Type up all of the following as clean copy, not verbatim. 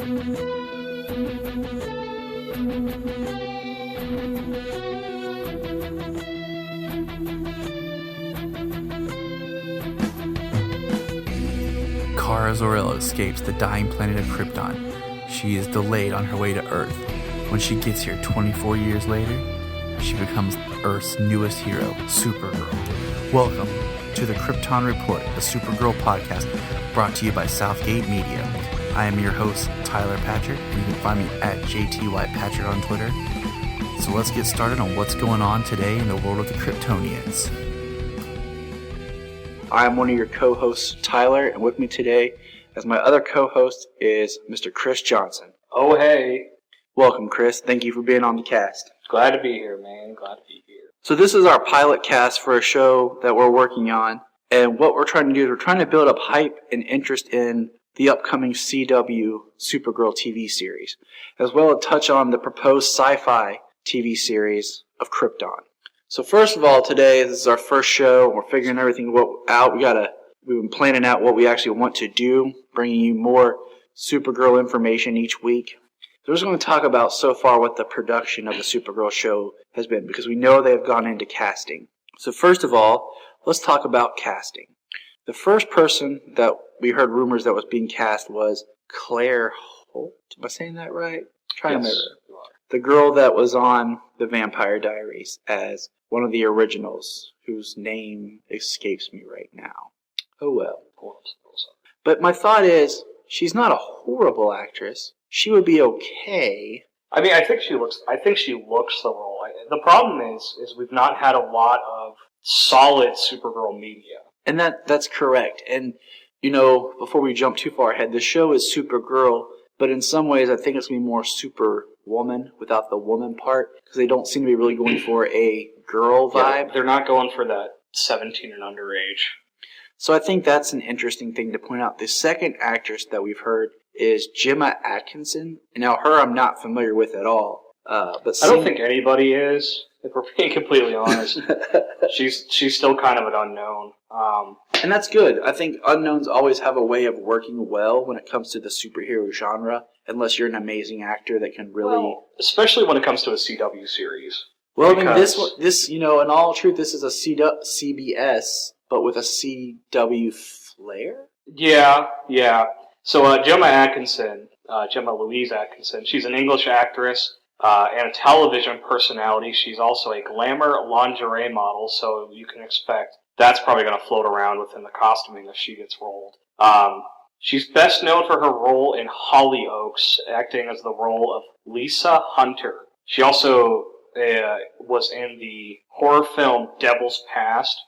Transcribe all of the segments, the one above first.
Kara Zor-El escapes the dying planet of Krypton. She is delayed on her way to Earth. When she gets here 24 years later, she becomes Earth's newest hero, Supergirl. Welcome to the Krypton Report, the Supergirl podcast brought to you by Southgate Media. I am your host, Tyler Patrick, and you can find me at JTYPatrick on Twitter. So let's get started on what's going on today in the world of the Kryptonians. I'm one of your co-hosts, Tyler, and with me today as my other co-host is Mr. Chris Johnson. Oh, hey. Welcome, Chris. Thank you for being on the cast. Glad to be here, man. Glad to be here. So this is our pilot cast for a show that we're working on, and what we're trying to do is we're trying to build up hype and interest in the upcoming CW Supergirl TV series, as well as touch on the proposed sci-fi TV series of Krypton. So first of all, today, this is our first show. We're figuring everything out. We've been planning out what we actually want to do, bringing you more Supergirl information each week. So we're just going to talk about so far what the production of the Supergirl show has been, because we know they have gone into casting. So first of all, let's talk about casting. The first person that we heard rumors that was being cast was Claire Holt. Am I saying that right? Trying to remember. The girl that was on The Vampire Diaries as one of the originals, whose name escapes me right now. Oh well. But my thought is, she's not a horrible actress. She would be okay. I mean, I think she looks the role. The problem is we've not had a lot of solid Supergirl media. And that's correct. And, you know, before we jump too far ahead, the show is Supergirl, but in some ways I think it's going to be more Superwoman without the woman part, because they don't seem to be really going for a girl vibe. Yeah, they're not going for that 17 and under age. So I think that's an interesting thing to point out. The second actress that we've heard is Gemma Atkinson. And now her I'm not familiar with at all. But I don't think anybody is, if we're being completely honest. She's still kind of an unknown. And that's good. I think unknowns always have a way of working well when it comes to the superhero genre, unless you're an amazing actor that can really... Well, especially when it comes to a CW series. Well, because... I mean, this, you know, in all truth, this is a CBS, but with a CW flair? Yeah. So Gemma Louise Atkinson, she's an English actress and a television personality. She's also a glamour lingerie model, so you can expect that's probably going to float around within the costuming if she gets rolled. She's best known for her role in Hollyoaks, acting as the role of Lisa Hunter. She also was in the horror film Devil's Past,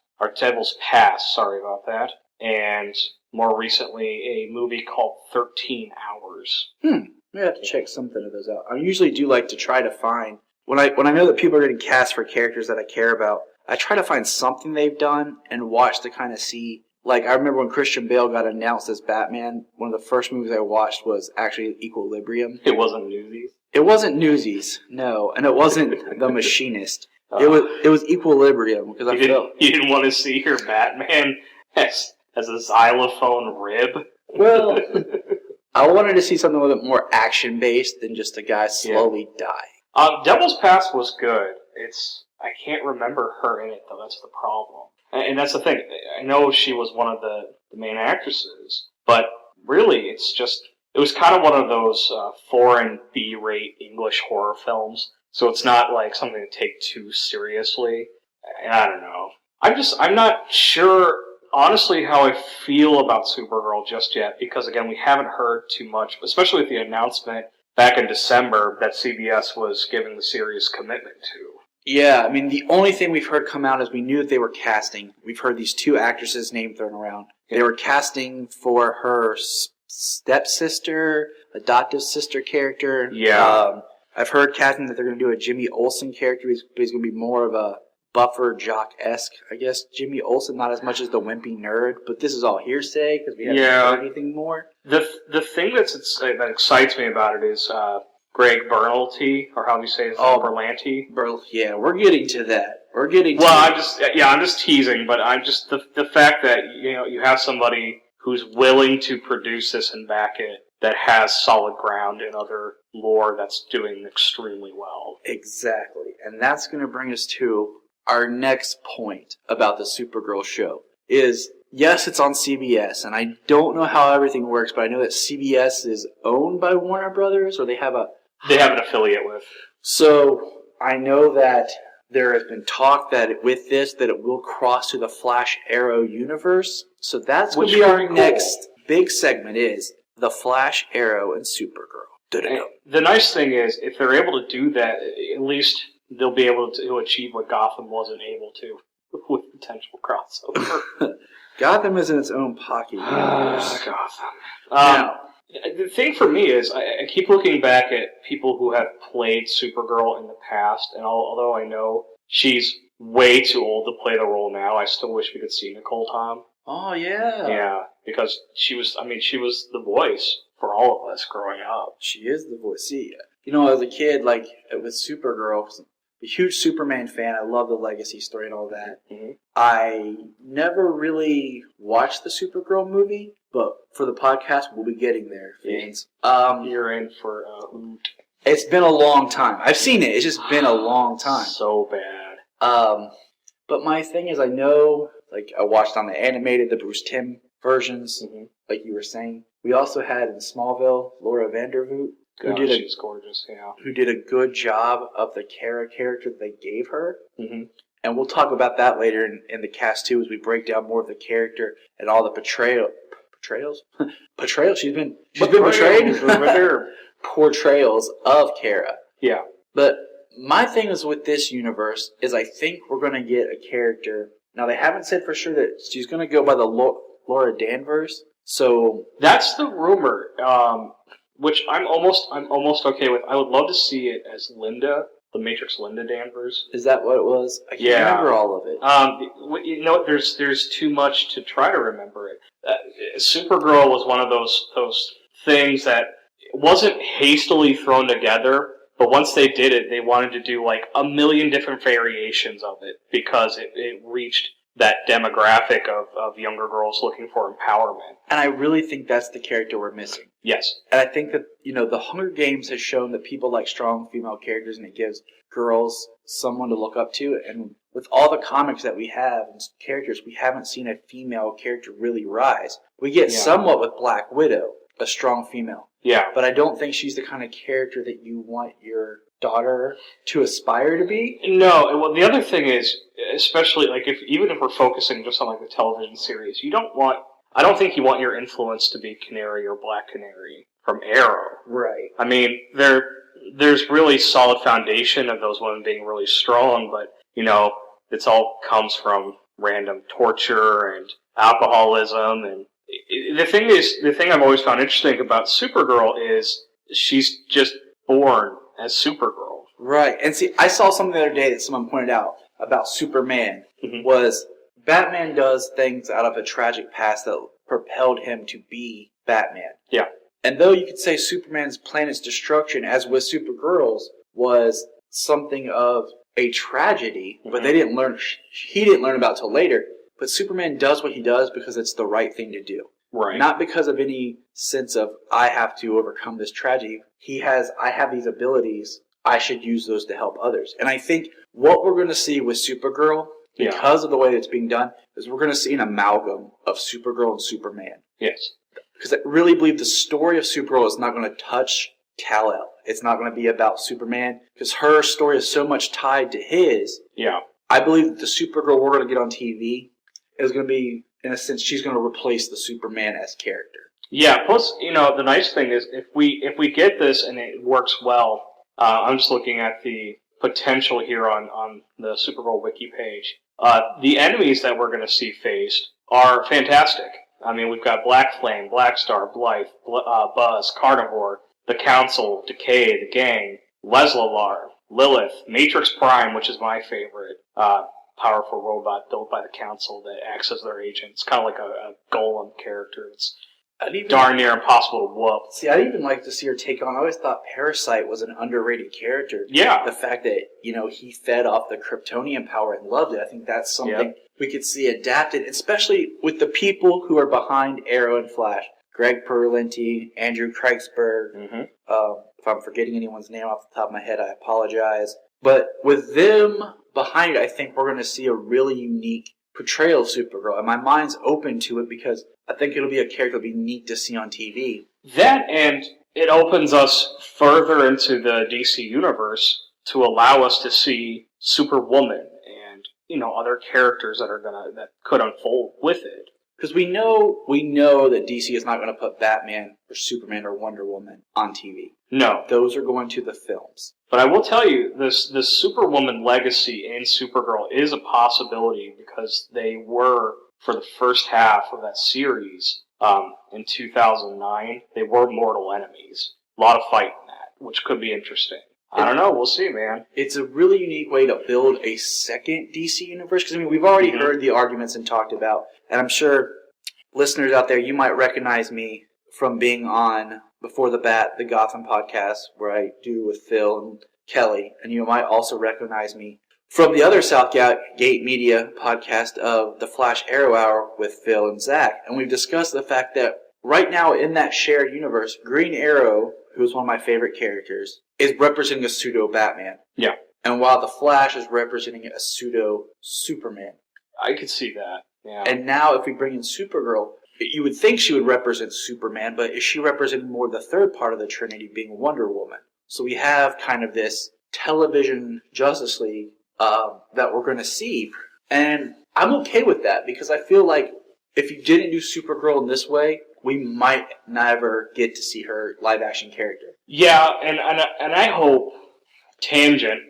sorry about that, and more recently a movie called 13 Hours. We have to check something of those out. I usually do like to try to find, when I know that people are getting cast for characters that I care about, I try to find something they've done and watch to kind of see. Like, I remember when Christian Bale got announced as Batman, one of the first movies I watched was actually Equilibrium. It wasn't Newsies? It wasn't Newsies, no. And it wasn't The Machinist. It was Equilibrium. Because you didn't want to see your Batman as a xylophone rib? Well, I wanted to see something a little bit more action-based than just a guy slowly die. Devil's Past was good. I can't remember her in it, though. That's the problem. And that's the thing. I know she was one of the main actresses, but really, it was kind of one of those foreign B-rate English horror films. So it's not like something to take too seriously. And I don't know. I'm not sure, honestly, how I feel about Supergirl just yet, because again, we haven't heard too much, especially with the announcement back in December that CBS was giving the series commitment to. Yeah, I mean, the only thing we've heard come out is we knew that they were casting. We've heard these two actresses' names thrown around. They were casting for her stepsister, adoptive sister character. Yeah. I've heard casting that they're going to do a Jimmy Olsen character, but he's going to be more of a buffer jock-esque, I guess. Jimmy Olsen, not as much as the wimpy nerd, but this is all hearsay because we haven't heard anything more. The thing that excites me about it is Greg Berlanti, or how do you say his name? Berlanti. Yeah, we're getting to that. I'm just teasing, but I'm just the fact that you have somebody who's willing to produce this and back it that has solid ground in other lore that's doing extremely well. Exactly. And that's going to bring us to our next point about the Supergirl show. Is, yes, it's on CBS, and I don't know how everything works, but I know that CBS is owned by Warner Brothers, or they have an affiliate with. So I know that there has been talk that with this, that it will cross to the Flash Arrow universe. So that's going to be our next big segment, is the Flash, Arrow, and Supergirl. And the nice thing is, if they're able to do that, at least they'll be able to achieve what Gotham wasn't able to with potential crossover. Gotham is in its own pocket universe. Gotham. The thing for me is, I keep looking back at people who have played Supergirl in the past, and although I know she's way too old to play the role now, I still wish we could see Nicole Tom. Oh, yeah. Yeah, because she was the voice for all of us growing up. She is the voice. See, as a kid, like, with Supergirl, I'm a huge Superman fan. I love the legacy story and all that. Mm-hmm. I never really watched the Supergirl movie, but for the podcast, we'll be getting there, fans. You're in for a hoot. It's been a long time. I've seen it. It's just been a long time. So bad. But my thing is, I know, like, I watched on the animated, the Bruce Timm versions, like you were saying. We also had in Smallville, Laura Vandervoot, she's gorgeous, yeah. Who did a good job of the Kara character they gave her. Mm-hmm. And we'll talk about that later in the cast, too, as we break down more of the character and all the portrayals? Portrayals? She's been betrayed? Portrayals of Kara. Yeah. But my thing is with this universe is I think we're going to get a character. Now, they haven't said for sure that she's going to go by the Laura Danvers. So that's the rumor, which I'm almost okay with. I would love to see it as Linda, the Matrix Linda Danvers. Is that what it was? I can't remember all of it. There's too much to try to remember it. Supergirl was one of those things that wasn't hastily thrown together, but once they did it, they wanted to do like a million different variations of it because it reached that demographic of younger girls looking for empowerment. And I really think that's the character we're missing. Yes. And I think that, the Hunger Games has shown that people like strong female characters, and it gives girls someone to look up to. And with all the comics that we have and characters, we haven't seen a female character really rise. We get somewhat with Black Widow, a strong female. Yeah. But I don't think she's the kind of character that you want your daughter to aspire to be. No. Well, the other thing is, especially like even if we're focusing just on like the television series, I don't think you want your influence to be Canary or Black Canary from Arrow. Right. I mean, there's really solid foundation of those women being really strong, but it's all comes from random torture and alcoholism. And the thing I've always found interesting about Supergirl is she's just born as Supergirl. Right. And see, I saw something the other day that someone pointed out about Superman was Batman does things out of a tragic past that propelled him to be Batman. Yeah. And though you could say Superman's planet's destruction, as with Supergirl's, was something of a tragedy, but he didn't learn about it till later. But Superman does what he does because it's the right thing to do. Right. Not because of any sense of, I have to overcome this tragedy. I have these abilities, I should use those to help others. And I think what we're going to see with Supergirl, because of the way it's being done, is we're going to see an amalgam of Supergirl and Superman. Yes. Because I really believe the story of Supergirl is not going to touch Kal-El. It's not going to be about Superman, because her story is so much tied to his. Yeah. I believe that the Supergirl we're going to get on TV is going to be, in a sense, she's going to replace the Superman as character. Yeah, plus, the nice thing is, if we get this and it works well, I'm just looking at the potential here on the Supergirl wiki page. The enemies that we're going to see faced are fantastic. I mean, we've got Black Flame, Black Star, Blythe, Buzz, Carnivore, the Council, Decay, the Gang, Lesla-Lar, Lilith, Matrix Prime, which is my favorite, powerful robot built by the Council that acts as their agent. It's kind of like a golem character. It's darn near impossible to whoop. See, I'd even like to see her take on, I always thought Parasite was an underrated character. Yeah. The fact that, he fed off the Kryptonian power and loved it, I think that's something we could see adapted, especially with the people who are behind Arrow and Flash. Greg Berlanti, Andrew Kreitzberg. Mm-hmm. If I'm forgetting anyone's name off the top of my head, I apologize. But with them behind it, I think we're going to see a really unique portrayal of Supergirl. And my mind's open to it because I think it'll be a character that'll be neat to see on TV. That, and it opens us further into the DC universe to allow us to see Superwoman and, other characters that could unfold with it. Because we know that DC is not going to put Batman or Superman or Wonder Woman on TV. No. Those are going to the films. But I will tell you, this Superwoman legacy in Supergirl is a possibility because they were, for the first half of that series, in 2009, they were mortal enemies. A lot of fight in that, which could be interesting. I don't know. We'll see, man. It's a really unique way to build a second DC universe. Because, we've already heard the arguments and talked about, and I'm sure listeners out there, you might recognize me from being on Before the Bat, the Gotham podcast, where I do with Phil and Kelly. And you might also recognize me from the other Southgate Media podcast of the Flash Arrow Hour with Phil and Zach. And we've discussed the fact that right now in that shared universe, Green Arrow, who is one of my favorite characters, is representing a pseudo-Batman. Yeah. And while the Flash is representing a pseudo-Superman. I could see that, yeah. And now if we bring in Supergirl, you would think she would represent Superman, but is she representing more the third part of the Trinity, being Wonder Woman? So we have kind of this television Justice League that we're going to see. And I'm okay with that, because I feel like if you didn't do Supergirl in this way, we might never get to see her live-action character. Yeah, and I hope, tangent,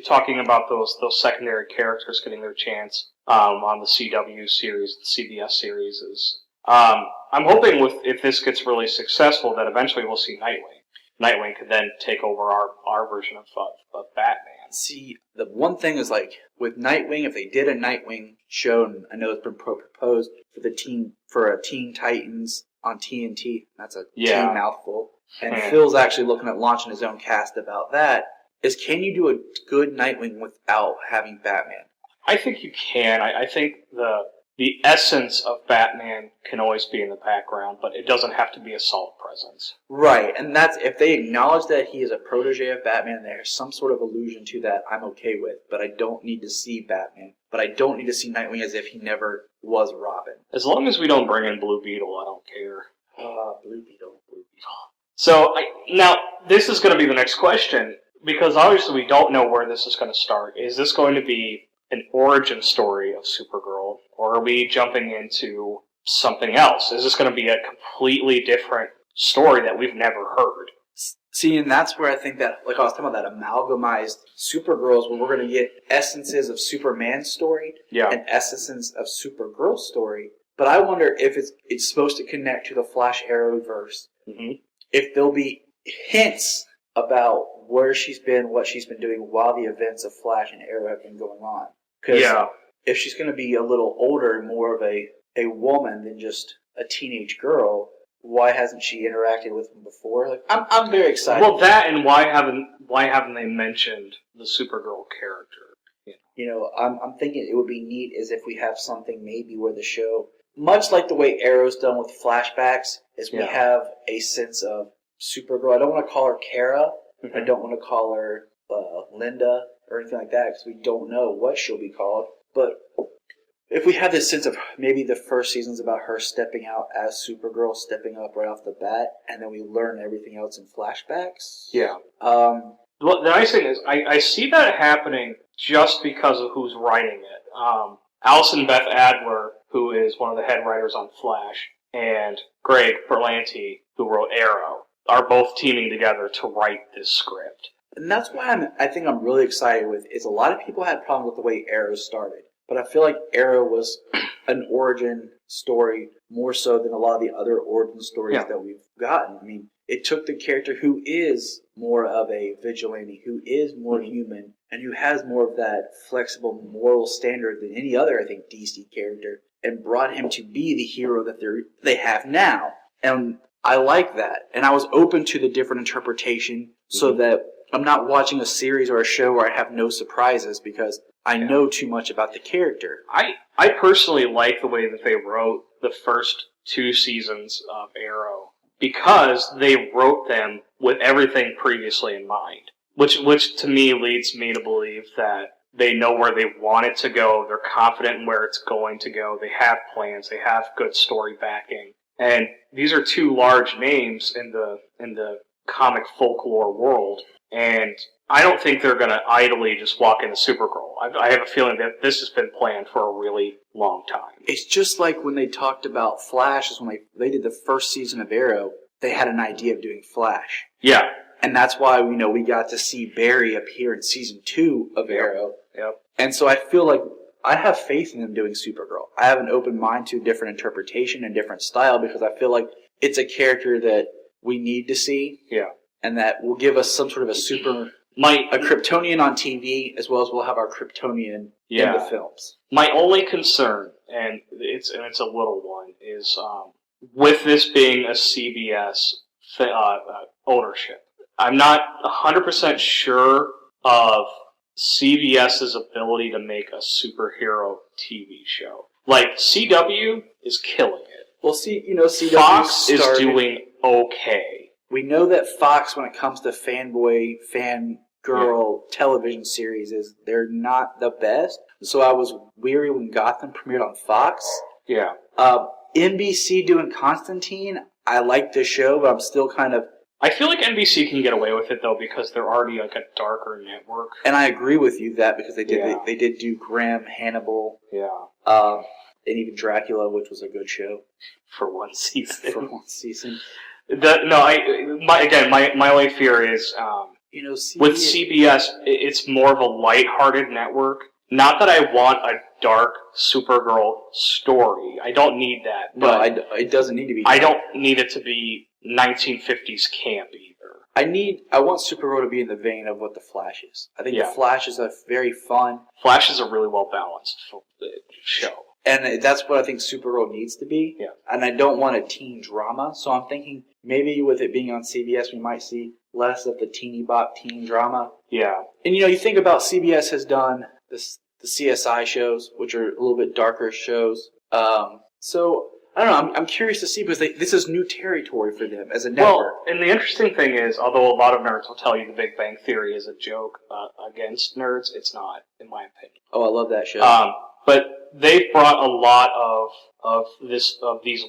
talking about those secondary characters getting their chance on the CW series, the CBS series, is I'm hoping if this gets really successful that eventually we'll see Nightwing. Nightwing could then take over our version of Batman. See, the one thing is, with Nightwing, if they did a Nightwing show, and I know it's been proposed for a Teen Titans on TNT, that's a teen mouthful, and Phil's actually looking at launching his own cast about that, is can you do a good Nightwing without having Batman? I think you can. I think the essence of Batman can always be in the background, but it doesn't have to be a solid presence. Right, and that's, if they acknowledge that he is a protege of Batman, there's some sort of allusion to that, I'm okay with, but I don't need to see Batman. But I don't need to see Nightwing as if he never was Robin. As long as we don't bring in Blue Beetle, I don't care. Blue Beetle. So, now, this is going to be the next question, because obviously we don't know where this is going to start. Is this going to be an origin story of Supergirl, or are we jumping into something else? Is this going to be a completely different story that we've never heard? See, and that's where I think that, like I was talking about, that amalgamized Supergirls, where we're going to get essences of Superman's story and essences of Supergirl's story. But I wonder if it's supposed to connect to the Flash Arrowverse. Mm-hmm. If there'll be hints about where she's been, what she's been doing while the events of Flash and Arrow have been going on. Because if she's going to be a little older, more of a woman than just a teenage girl, why hasn't she interacted with him before? I'm very excited. Well, that, and why haven't they mentioned the Supergirl character? I'm thinking it would be neat as if we have something maybe where the show, much like the way Arrow's done with flashbacks, is we have a sense of Supergirl. I don't want to call her Kara. Mm-hmm. I don't want to call her Linda or anything like that, because we don't know what she'll be called. But if we have this sense of maybe the first season's about her stepping out as Supergirl, stepping up right off the bat, and then we learn everything else in flashbacks. Yeah. Well, the nice thing is, I see that happening just because of who's writing it. Alison Beth Adler, who is one of the head writers on Flash, and Greg Berlanti, who wrote Arrow, are both teaming together to write this script. And that's why I think I'm really excited with, is a lot of people had problems with the way Arrow started. But I feel like Arrow was an origin story more so than a lot of the other origin stories that we've gotten. I mean, it took the character who is more of a vigilante, who is more human, and who has more of that flexible moral standard than any other, I think, DC character, and brought him to be the hero that they have now. And I like that. And I was open to the different interpretation so that I'm not watching a series or a show where I have no surprises, because I know too much about the character. I personally like the way that they wrote the first 2 seasons of Arrow because they wrote them with everything previously in mind. Which to me leads me to believe that they know where they want it to go, they're confident in where it's going to go, they have plans, they have good story backing. And these are 2 large names in the comic folklore world, and I don't think they're going to idly just walk into Supergirl. I have a feeling that this has been planned for a really long time. It's just like when they talked about Flash, is when they did the first season of Arrow, they had an idea of doing Flash. Yeah. And that's why we got to see Barry appear in season 2 of Arrow. Yep. And so I feel like I have faith in them doing Supergirl. I have an open mind to different interpretation and different style because I feel like it's a character that we need to see. Yeah. And that will give us some sort of a Kryptonian on TV, as well as we'll have our Kryptonian in the films. My only concern, and it's a little one, is with this being a CBS ownership. I'm not 100% sure of CBS's ability to make a superhero TV show. Like, CW is killing it. Well, CW Fox is doing okay. We know that Fox, when it comes to fangirl television series, they're not the best. So I was weary when Gotham premiered on Fox. Yeah. NBC doing Constantine, I like the show, but I'm still kind of... I feel like NBC can get away with it, though, because they're already like a darker network. And I agree with you that because they did do Graham, Hannibal, and even Dracula, which was a good show. For one season. My only fear is, with CBS, it's more of a lighthearted network. Not that I want a dark Supergirl story. I don't need that. No, it doesn't need to be. I don't need it to be 1950s camp either. I want Supergirl to be in the vein of what The Flash is. I think The Flash is a very fun... Flash is a really well-balanced show. And that's what I think Supergirl needs to be. Yeah. And I don't want a teen drama, so I'm thinking maybe with it being on CBS, we might see less of the teeny bop teen drama. Yeah. And you think about CBS has done the CSI shows, which are a little bit darker shows. So I don't know. I'm curious to see because this is new territory for them as a network. Well, and the interesting thing is, although a lot of nerds will tell you the Big Bang Theory is a joke against nerds, it's not, in my opinion. Oh, I love that show. But they've brought a lot of these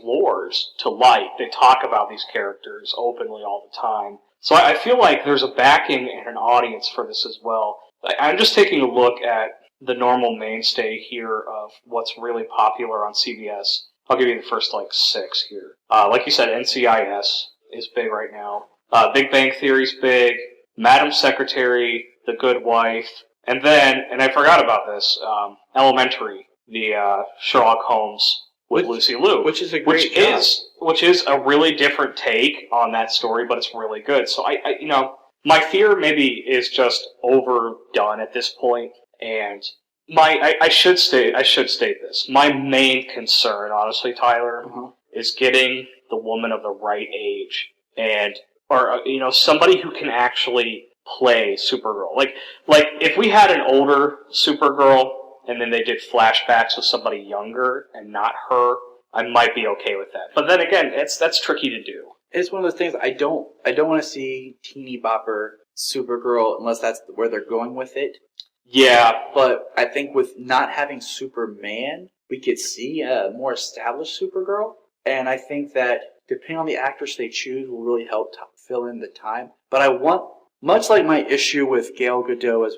lores to light. They talk about these characters openly all the time. So I feel like there's a backing and an audience for this as well. I'm just taking a look at the normal mainstay here of what's really popular on CBS. I'll give you the first 6 here. Like you said, NCIS is big right now. Big Bang Theory's big. Madam Secretary, The Good Wife, and I forgot about this, Elementary, the Sherlock Holmes with Lucy Liu, which is a great job. Which is a really different take on that story, but it's really good. So I my fear maybe is just overdone at this point, and I should state this. My main concern, honestly, Tyler, is getting the woman of the right age or somebody who can actually play Supergirl. Like if we had an older Supergirl and then they did flashbacks with somebody younger and not her, I might be okay with that. But then again, that's tricky to do. It's one of those things I don't want to see teeny bopper Supergirl unless that's where they're going with it. Yeah. But I think with not having Superman, we could see a more established Supergirl. And I think that depending on the actress they choose will really help fill in the time. But I want, much like my issue with Gal Gadot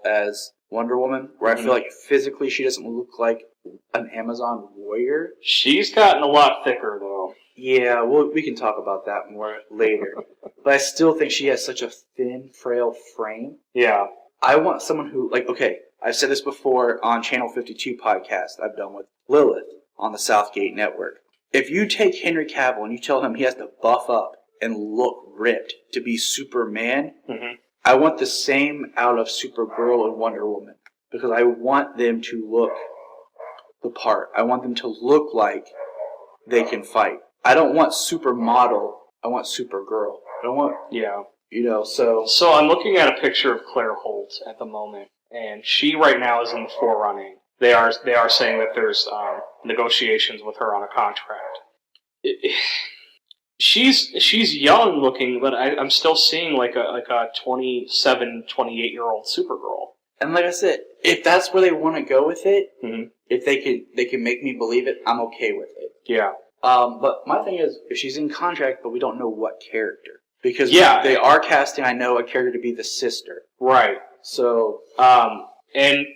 as Wonder Woman, where I feel like physically she doesn't look like an Amazon warrior. She's gotten a lot thicker, though. Yeah, well, we can talk about that more later. But I still think she has such a thin, frail frame. Yeah. I want someone who, I've said this before on Channel 52 podcast I've done with Lilith on the Southgate Network. If you take Henry Cavill and you tell him he has to buff up and look ripped to be Superman, I want the same out of Supergirl and Wonder Woman. Because I want them to look the part. I want them to look like they can fight. I don't want supermodel. I want Supergirl. I don't want... Yeah. So I'm looking at a picture of Claire Holt at the moment, and she right now is in the forerunning. They are saying that there's negotiations with her on a contract. she's young looking, but I'm still seeing like a 27, 28-year-old Supergirl. And like I said, if that's where they want to go with it, Mm-hmm. if they can make me believe it, I'm okay with it. Yeah. But my thing is, if she's in contract, but we don't know what character. Because they are casting, I know, a character to be the sister. Right. So... and,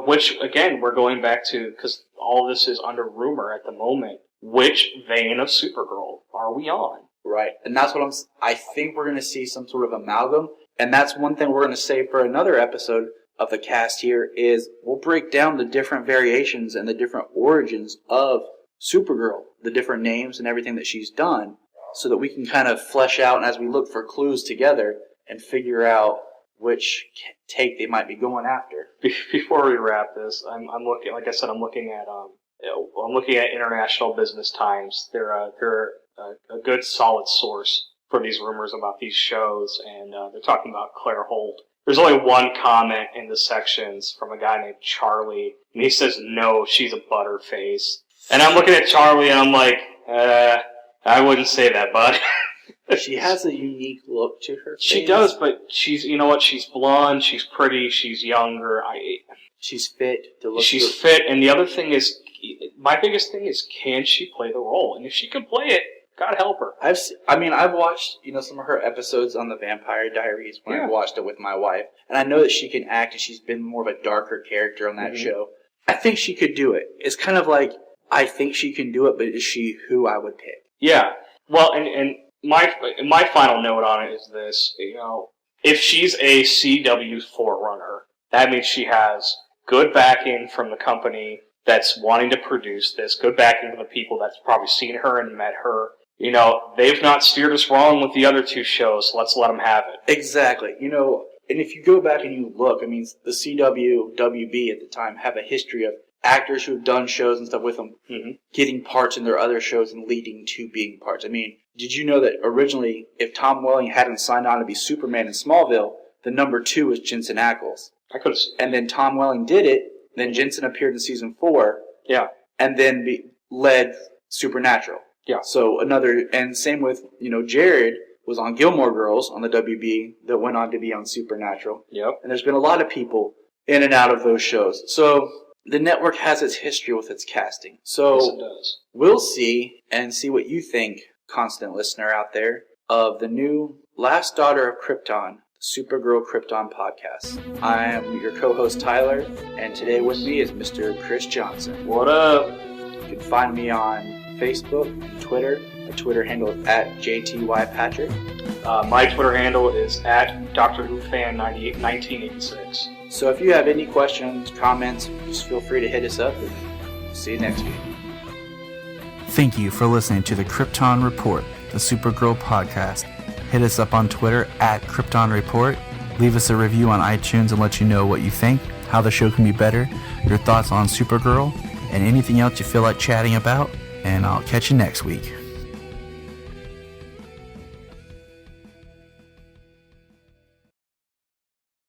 which, again, we're going back to, because all this is under rumor at the moment, which vein of Supergirl are we on? Right. And that's what I think we're going to see some sort of amalgam. And that's one thing we're going to say for another episode of the cast here is we'll break down the different variations and the different origins of Supergirl, the different names and everything that she's done, so that we can kind of flesh out, and as we look for clues together and figure out which take they might be going after. Before we wrap this, I'm looking. Like I said, I'm looking at International Business Times. They're a good solid source for these rumors about these shows, and they're talking about Claire Holt. There's only one comment in the sections from a guy named Charlie, and he says, "No, she's a butterface." And I'm looking at Charlie, and I'm like, I wouldn't say that, bud. She has a unique look to her face. She does, but she's blonde, she's pretty, she's younger. She's fit to look. She's fit, and the other thing is, my biggest thing is, can she play the role? And if she can play it, God help her. I've watched, some of her episodes on the Vampire Diaries when I watched it with my wife, and I know that she can act, and she's been more of a darker character on that show. I think she could do it. It's kind of like, I think she can do it, but is she who I would pick? Yeah. Well, and my final note on it is this, if she's a CW forerunner, that means she has good backing from the company that's wanting to produce this, good backing from the people that's probably seen her and met her. They've not steered us wrong with the other two shows, so let's let them have it. Exactly. And if you go back and you look, the CW, WB at the time have a history of actors who have done shows and stuff with them getting parts in their other shows and leading to being parts. Did you know that originally, if Tom Welling hadn't signed on to be Superman in Smallville, the number 2 was Jensen Ackles? I could have. And then Tom Welling did it, then Jensen appeared in season 4, and then led Supernatural. Yeah. So and same with, Jared was on Gilmore Girls on the WB that went on to be on Supernatural. Yep. And there's been a lot of people in and out of those shows. So the network has its history with its casting. So yes, it does. We'll see what you think, constant listener out there, of the new Last Daughter of Krypton, the Supergirl Krypton podcast. I am your co-host Tyler, and today with me is Mr. Chris Johnson. What up? You can find me on Facebook and Twitter. My Twitter handle is @JTYPatrick. My Twitter handle is @DoctorWhoFan1986. So if you have any questions, comments, just feel free to hit us up. And see you next week. Thank you for listening to the Krypton Report, the Supergirl podcast. Hit us up on Twitter @Krypton Report. Leave us a review on iTunes and let you know what you think, how the show can be better, your thoughts on Supergirl, and anything else you feel like chatting about. And I'll catch you next week.